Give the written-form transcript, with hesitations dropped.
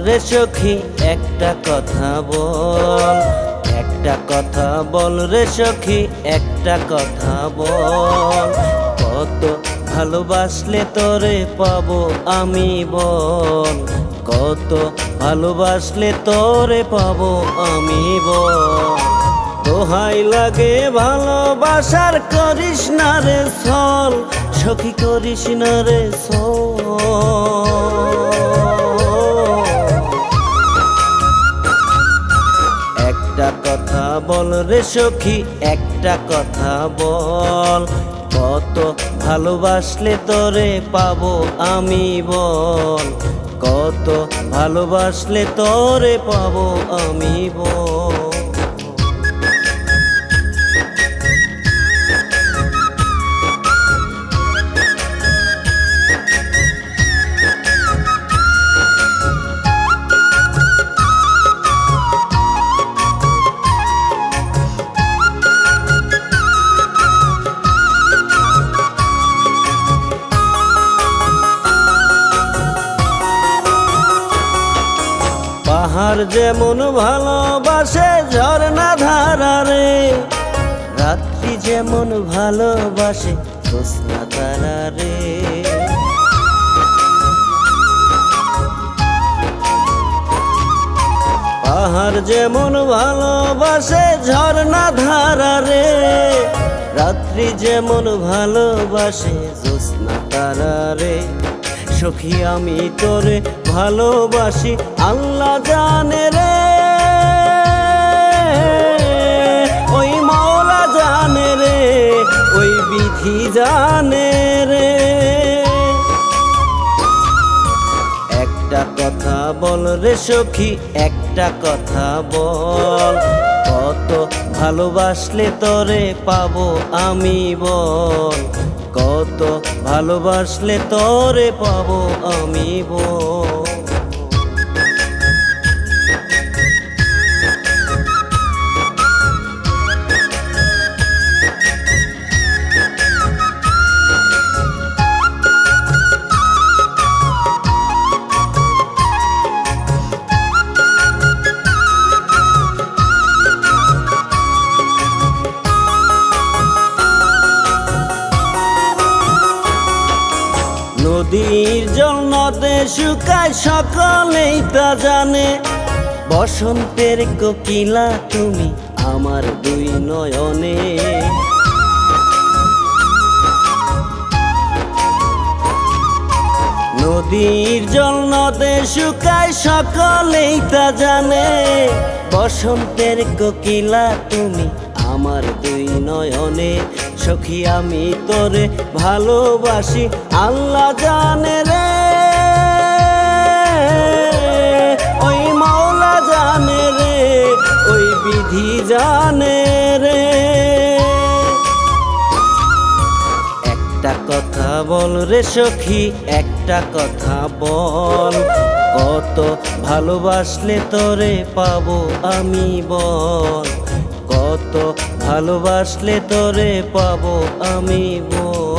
রে সখী একটা কথা বল, একটা কথা বল রে সখী একটা কথা বল। কত ভালোবাসলে তোরে পাবো আমি বল, কত ভালোবাসলে তোরে পাবো আমি বল। দোহাই লাগে ভালোবাসার করিস না রে ছল, সখী করিস না রে ছল। একটা কথা বল রে সখী একটা কথা বল, কত ভালোবাসলে তোরে পাবো আমি বল, কত ভালোবাসলে তোরে পাবো আমি বল। পাহাড় যেমন ভালোবাসে ঝর্ণা ধারা রে, রাত্রি যেমন ভালোবাসে জ্যোৎস্না তারা রে। পাহাড় যেমন ভালোবাসে ঝর্ণা ধারা রে, রাত্রি যেমন ভালোবাসে জ্যোৎস্না তারা রে। সখী আমি তোরে ভালোবাসি আল্লাহ জানে রে, ওই মাওলা জানে রে, ওই বিধি জানে রে। একটা কথা বল রে সখী একটা কথা বল, কত ভালোবাসলে তোরে পাবো আমি বল, কত ভালোবাসলে তোরে পাবো আমি বল। নদীর জল নদে শুকায় সকলেই তা জানে, বসন্তের কোকিলা তুমি আমার দুই নয়নে। নদীর জল নদে শুকায় সকলেই তা জানে, বসন্তের কোকিলা তুমি আমার দুই নয়নে। সখী আমি তোরে ভালোবাসি আল্লাহ জানে রে, ওই মাওলা জানে রে, ওই বিধি জানে রে। একটা কথা বল রে সখী একটা কথা বল, কত ভালোবাসলে তোরে পাবো আমি বল, কত ভালোবাসলে তোরে পাবো আমি বল।